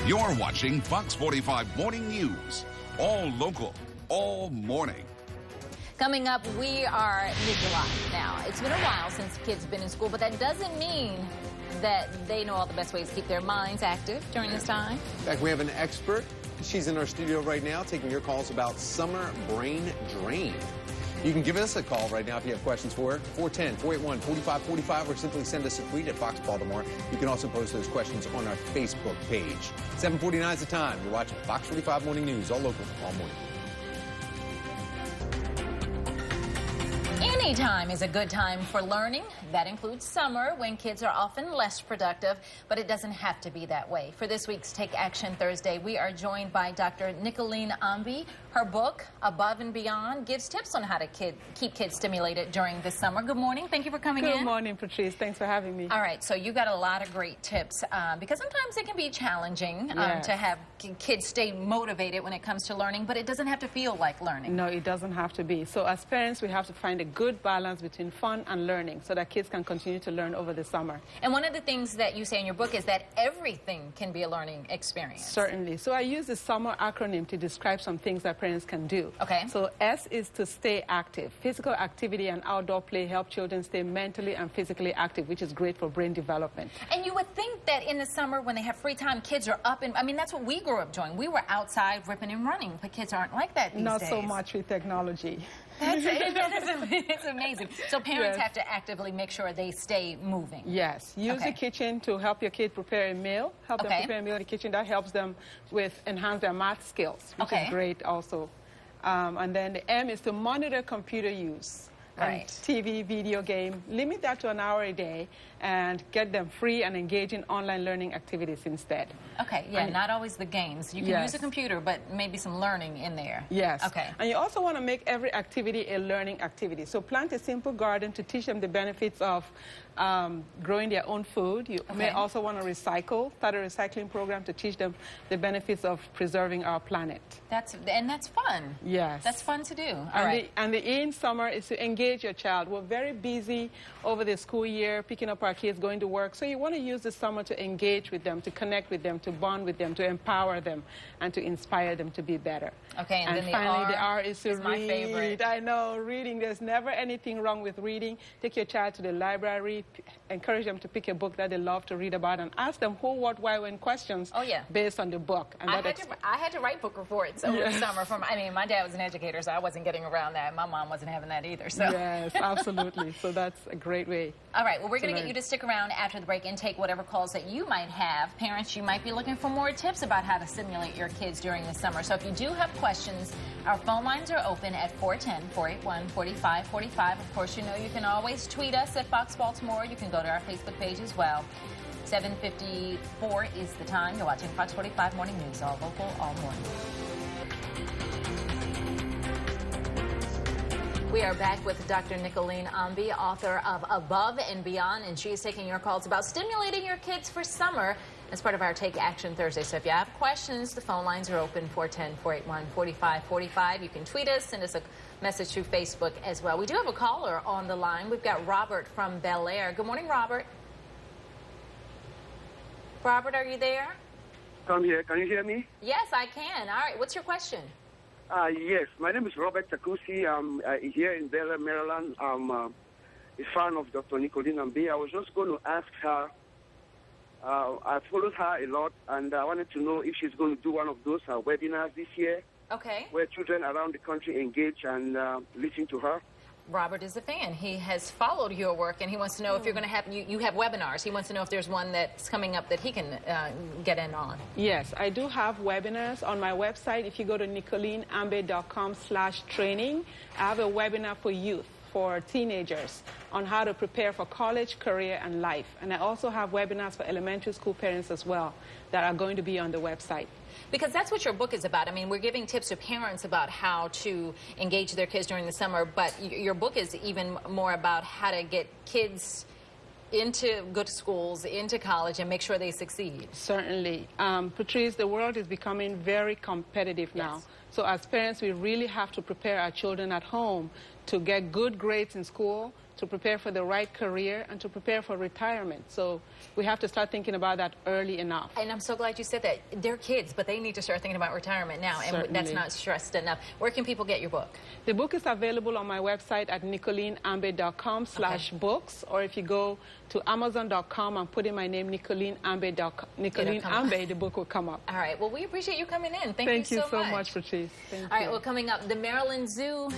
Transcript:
You're watching Fox 45 Morning News. All local, all morning. Coming up, we are Nicoline. Now, it's been a while since kids have been in school, but that doesn't mean that they know all the best ways to keep their minds active during this time. In fact, we have an expert. She's in our studio right now taking your calls about summer brain drain. You can give us a call right now if you have questions for her. 410-481-4545 or simply send us a tweet at Fox Baltimore. You can also post those questions on our Facebook page. 7:49 is the time. You're watching Fox 45 Morning News, all local, all morning. Any time is a good time for learning. That includes summer, when kids are often less productive, but it doesn't have to be that way. For this week's Take Action Thursday, we are joined by Dr. Nicoline Ambe. Her book, Above and Beyond, gives tips on how to keep kids stimulated during the summer. Good morning. Thank you for coming in. Good morning, Patrice. Thanks for having me. All right, so you got a lot of great tips because sometimes it can be challenging to have kids stay motivated when it comes to learning, but it doesn't have to feel like learning. No, it doesn't have to be. So as parents, we have to find a good balance between fun and learning so that kids can continue to learn over the summer. And one of the things that you say in your book is that everything can be a learning experience. Certainly. So I use the SUMMER acronym to describe some things that parents can do. Okay. So S is to stay active. Physical activity and outdoor play help children stay mentally and physically active, which is great for brain development. And you would think that in the summer when they have free time, kids are up and, I mean, that's what we grew up doing. We were outside ripping and running, but kids aren't like that these days. Not so much with technology. It's amazing. So parents have to actively make sure they stay moving. Yes. Use the kitchen to help your kid prepare a meal. Help them prepare a meal in the kitchen. That helps them enhance their math skills, which is great also. And then the M is to monitor computer use. And TV, video game. Limit that to an hour a day and get them free and engage in online learning activities instead. Okay, yeah, and not always the games. You can use a computer, but maybe some learning in there. Yes. Okay. And you also want to make every activity a learning activity. So plant a simple garden to teach them the benefits of growing their own food. You may also want to recycle, start a recycling program to teach them the benefits of preserving our planet. That's fun. Yes. That's fun to do. And the E in summer is to engage your child. We're very busy over the school year, picking up our kids, going to work. So you want to use the summer to engage with them, to connect with them, to bond with them, to empower them, and to inspire them to be better. Okay, and then finally, the R is to read. My favorite. I know, reading. There's never anything wrong with reading. Take your child to the library, encourage them to pick a book that they love to read about, and ask them who, what, why, when questions based on the book. And I had to write book reports over the summer. I mean, my dad was an educator, so I wasn't getting around that. My mom wasn't having that either. So. Yes, absolutely. So that's a great way. All right, well, we're going to get you to stick around after the break and take whatever calls that you might have. Parents, you might be looking for more tips about how to stimulate your kids during the summer. So if you do have questions, our phone lines are open at 410-481-4545. Of course, you know you can always tweet us at Fox Baltimore. You can go to our Facebook page as well. 7:54 is the time. You're watching Fox 45 Morning News, all local, all morning. We are back with Dr. Nicoline Ambe, author of Above and Beyond, and she is taking your calls about stimulating your kids for summer as part of our Take Action Thursday. So if you have questions, the phone lines are open, 410-481-4545. You can tweet us, send us a message through Facebook as well. We do have a caller on the line. We've got Robert from Bel Air. Good morning, Robert. Robert, are you there? I'm here. Can you hear me? Yes, I can. All right. What's your question? Yes. My name is Robert Takusi. I'm here in Bel Air, Maryland. I'm a fan of Dr. Nicoline Ambe. I was just going to ask her. I followed her a lot, and I wanted to know if she's going to do one of those webinars this year. Okay. Where children around the country engage and listen to her. Robert is a fan. He has followed your work, and he wants to know if you're going to have, you have webinars. He wants to know if there's one that's coming up that he can get in on. Yes, I do have webinars on my website. If you go to nicolineambe.com/training, I have a webinar for youth, for teenagers, on how to prepare for college, career, and life. And I also have webinars for elementary school parents as well that are going to be on the website. Because that's what your book is about. I mean, we're giving tips to parents about how to engage their kids during the summer, but your book is even more about how to get kids into good schools, into college, and make sure they succeed. Certainly. Patrice, the world is becoming very competitive now. Yes. So as parents, we really have to prepare our children at home to get good grades in school, to prepare for the right career and to prepare for retirement. So we have to start thinking about that early enough. And I'm so glad you said that. They're kids, but they need to start thinking about retirement now, and that's not stressed enough. Where can people get your book? The book is available on my website at NicolineAmbe.com/books, or if you go to Amazon.com and put in my name, Nicoline Ambe, the book will come up. All right. Well, we appreciate you coming in. Thank you so much, Patrice. Thank you. All right. Well, coming up, the Maryland Zoo